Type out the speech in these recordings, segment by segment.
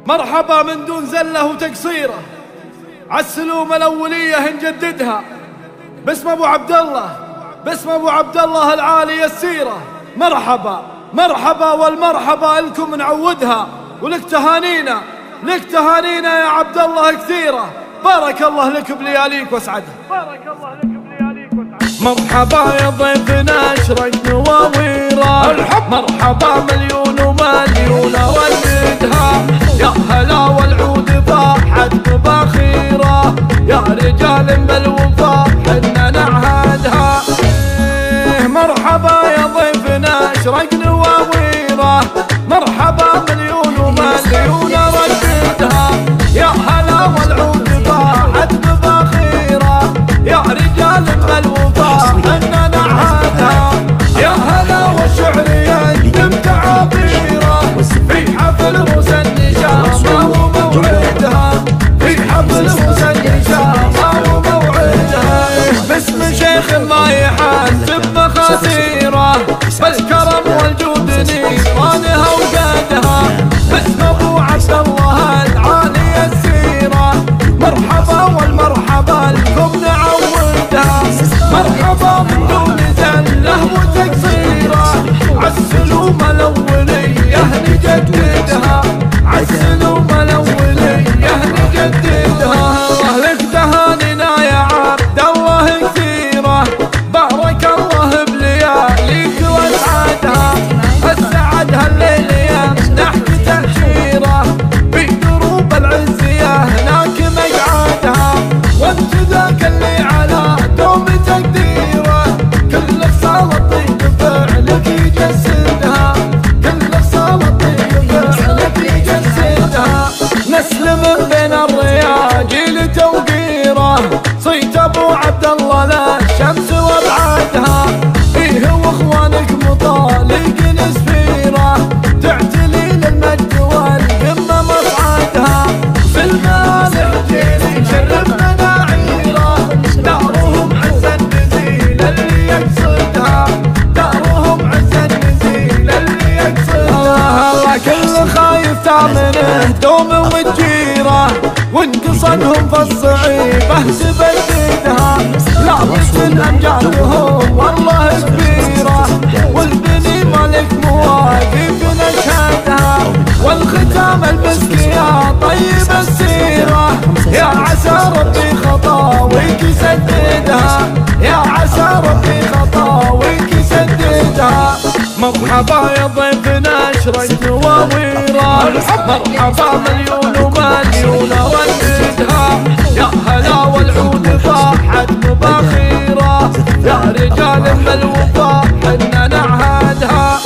مرحبا من دون زلة وتقصيره، عالسلوم الأولية نجددها باسم أبو عبد الله، باسم أبو عبد الله العالي السيرة. مرحبا مرحبا والمرحبا لكم نعودها، ولك تهانينا، لك تهانينا يا عبد الله كثيرة. بارك الله لك بلياليك واسعدها، بارك الله لك بلياليك واسعدها. مرحبا يا ضيفنا اشرق نواويره، مرحبا مليون ومليون ولدها، يا هلا والعود فاحت بباخيره، يا رجال بالوفا حنا نعهدها. مرحبا يا ضيفنا اشرق نواويره، مرحبا مليون ومليون رددها، يا هلا والعود فاحت بباخيره، يا رجال بالوفا حنا نعهدها. يا هلا والشعر يندم تعابيره، في حفل موسى النشامه وموعدها، في حفل موسى النشامه وموعدها. باسم شيخ ما يحاسب مخاسيره، بالكرم والجود نيرانها وقادها، باسم ابو عبد الله العالي السيره. مرحبا والمرحبا لكم نعودها، مرحبا من دون زله وتقصيره، عالسلوم الاوليه نجددها، عالسلوم الاوليه نجددها. لك تهانينا يا عبد الله كثيره، بارك الله بلياليك واسعدها، اسعدها الليل يمنحك تأشيره، في دروب العزيه هناك مقعدها، وانت ذاك اللي على دوم تقديره، كل صالة طيب فعلك يجسدها، كل صالة طيب فعلك يجسدها. نسلم بين الرياجيل توقيره، صيت ابو عبد الله لا الشمس وابعدها، فيه واخوانك مطالق نسفيره، تعتلي للمجد والقمه مصعدها، في المالح جيل شرفنا نعيره، دارهم عز النزيل اللي يقصدها، دارهم عز النزيل اللي يقصدها. كل خايف تامنه دوم وتجيره، وانقصدهم في الصعيبه تبددها، لكن امجادهم والله كبيره، والبني مالك مواقف نشهدها، والختام المسك يا طيب السيره، يا عسى ربي خطاويك يسددها، يا عسى ربي خطاويك يسددها. مرحبا يا ضيفنا اشرق نواويره، مرحبا مليون ومليون ولدها، يا هلا والعود فاحت بباخيره، يا رجال بالوفا حنا نعهدها.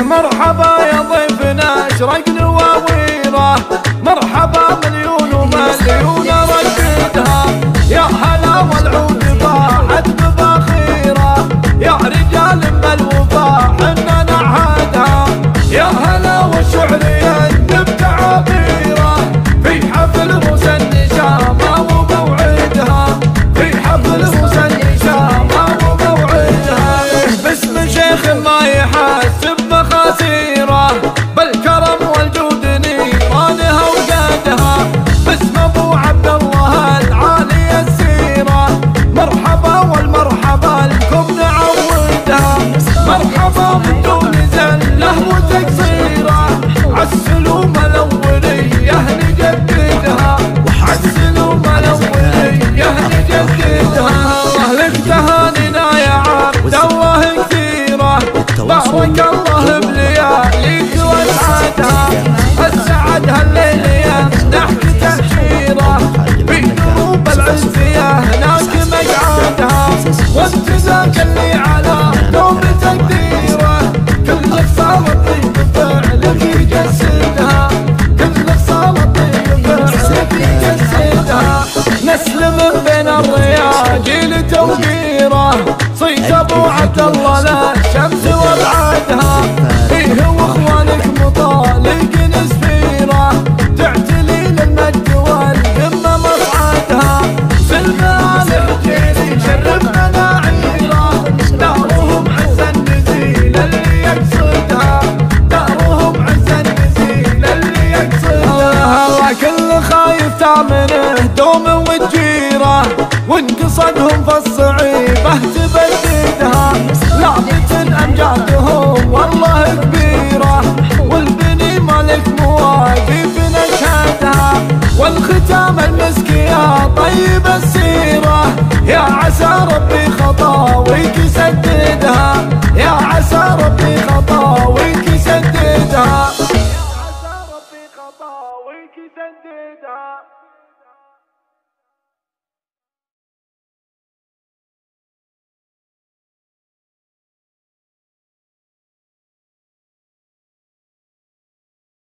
مرحبا يا ضيفنا اشرق نواويره، مرحبا مليون ومليون رددها، يا هلا والعود فاحت بباخيره، يا رجال بالوفا حنا نعهدها. يا هلا والشعر يندم تعابيره، في حفل موسى النشامه وموعدها، في حفل موسى النشامه وموعدها. باسم شيخ ما يحاسب مخاسيره، بالكرم والجود نيرانها وقادها، باسم ابو عبد الله العالي السيره. مرحبا والمرحبا لكم نعودها، مرحبا من دون زله وتقصيره، عالسلوم الاوليه نجددها، عالسلوم الاوليه نجددها. لك تهانينا يا عبد الله كثيره، بارك الله بلياليك واسعدها، اسعدها الليل يمنحك تأشيره، في دروب العزيه هناك مقعدها، وانت ذاك اللي على دوم تقديره، كل صالة طيب فعلك يجسدها، كل صالة طيب فعلك يجسدها. نسلم بين الرياجيل توقيره، صيت ابو عبد الله لا الشمس وابعدها، فيه واخوانك مطالق نسفيره، تعتلي للمجد والقمه مصعدها، في المالح جيل شرفنا نعيره، دارهم عز النزيل اللي يقصدها، دارهم عز النزيل اللي يقصدها. وانقصدهم في الصعيبة تبددها، لكن أمجادهم والله كبيرة، والبني ملك مواقف نشهدها، والختام المسك يا طيب السيرة، يا عسى ربي خطاويك يسددها.